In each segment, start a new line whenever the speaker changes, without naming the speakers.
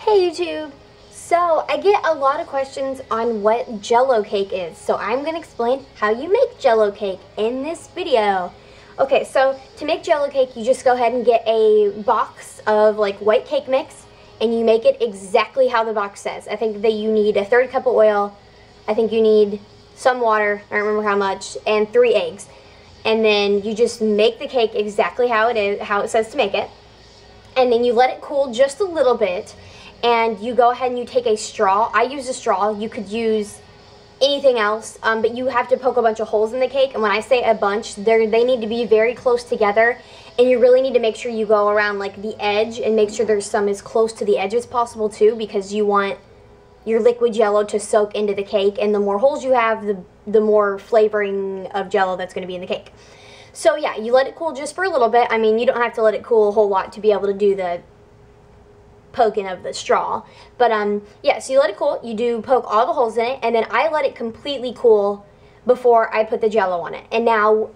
Hey YouTube! So I get a lot of questions on what Jello cake is, so I'm going to explain how you make Jello cake in this video. Okay, so to make Jello cake, you just go ahead and get a box of like white cake mix and you make it exactly how the box says. I think that you need a 1/3 cup of oil, I think you need some water, I don't remember how much, and 3 eggs. And then you just make the cake exactly how it is, how it says to make it. And then you let it cool just a little bit. And you go ahead and you take a straw. I use a straw. You could use anything else, but you have to poke a bunch of holes in the cake. And when I say a bunch, they need to be very close together. And you really need to make sure you go around like the edge and make sure there's some as close to the edge as possible too, because you want your liquid Jello to soak into the cake. And the more holes you have, the more flavoring of Jello that's going to be in the cake. So yeah, you let it cool just for a little bit. I mean, you don't have to let it cool a whole lot to be able to do the poking of the straw, but yeah, so you let it cool, you do poke all the holes in it, and then I let it completely cool before I put the Jello on it. And now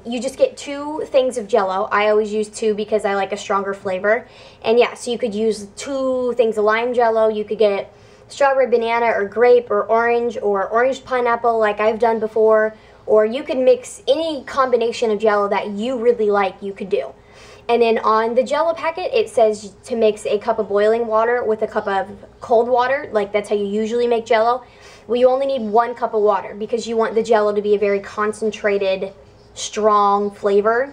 you just get 2 things of Jello. I always use 2 because I like a stronger flavor. And yeah, so you could use 2 things of lime Jello. You could get strawberry banana or grape or orange pineapple like I've done before, or you could mix any combination of Jello that you really like, you could do. And then on the Jello packet, it says to mix a cup of boiling water with a cup of cold water. Like, that's how you usually make Jello. Well, you only need 1 cup of water because you want the Jello to be a very concentrated, strong flavor.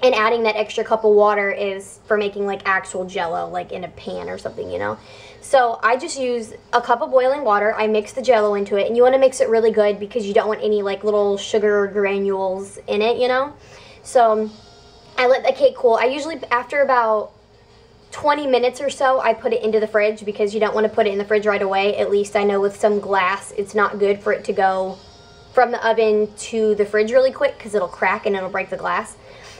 And adding that extra cup of water is for making, like, actual Jello, like in a pan or something, you know. So I just use a cup of boiling water. I mix the Jello into it. And you want to mix it really good because you don't want any, like, little sugar granules in it, you know. So I let the cake cool. I usually, after about 20 minutes or so, I put it into the fridge because you don't want to put it in the fridge right away. At least I know with some glass, it's not good for it to go from the oven to the fridge really quick because it'll crack and it'll break the glass.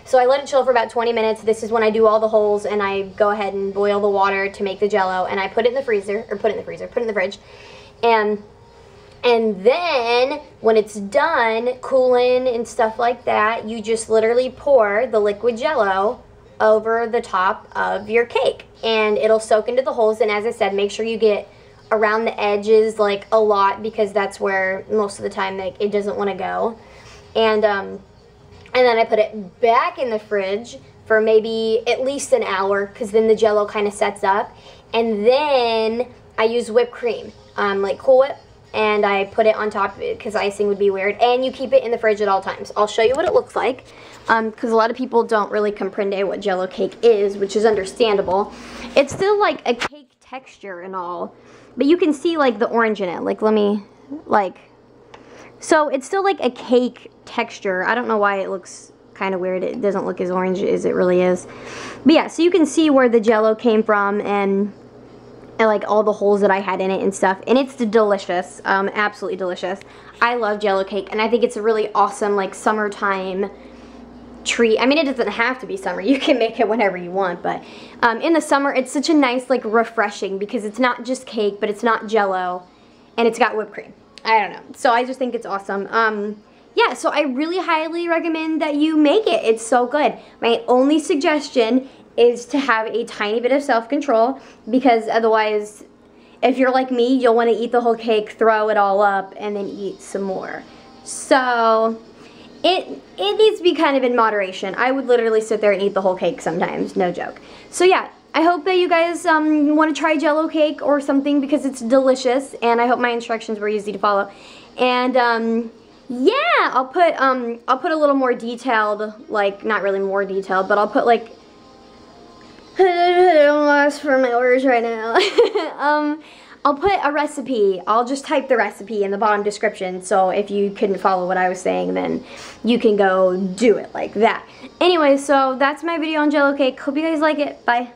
So I let it chill for about 20 minutes. This is when I do all the holes and I go ahead and boil the water to make the Jello, and I put it in the freezer, or put it in the fridge. And then, when it's done cooling and stuff like that, you just literally pour the liquid Jello over the top of your cake. And it'll soak into the holes, and as I said, make sure you get around the edges like a lot because that's where most of the time it doesn't want to go. And then I put it back in the fridge for maybe at least an hour because then the Jello kind of sets up. And then I use whipped cream, like Cool Whip. And I put it on top because icing would be weird. And you keep it in the fridge at all times. I'll show you what it looks like because a lot of people don't really comprende what Jello cake is, which is understandable. It's still like a cake texture and all, but you can see like the orange in it. Like, let me, like, so it's still like a cake texture. I don't know why it looks kind of weird. It doesn't look as orange as it really is. But yeah, so you can see where the Jello came from and like all the holes that I had in it and stuff, and it's delicious, absolutely delicious. I love Jello cake, and I think it's a really awesome like summertime treat. I mean, it doesn't have to be summer, you can make it whenever you want, but in the summer it's such a nice like refreshing because it's not just cake, but it's not Jello, and it's got whipped cream. I don't know, so I just think it's awesome. Yeah, so I really highly recommend that you make it. It's so good. My only suggestion is to have a tiny bit of self-control, because otherwise, if you're like me, you'll want to eat the whole cake, throw it all up, and then eat some more. So it needs to be kind of in moderation. I would literally sit there and eat the whole cake sometimes, no joke. So yeah, I hope that you guys want to try Jello cake or something because it's delicious, and I hope my instructions were easy to follow. And yeah, I'll put a little more detailed, like, not really more detailed, but I'll put like, I'm lost for my words right now. I'll put a recipe. I'll just type the recipe in the bottom description, so if you couldn't follow what I was saying, then you can go do it like that. Anyway, so that's my video on Jello cake. Hope you guys like it. Bye.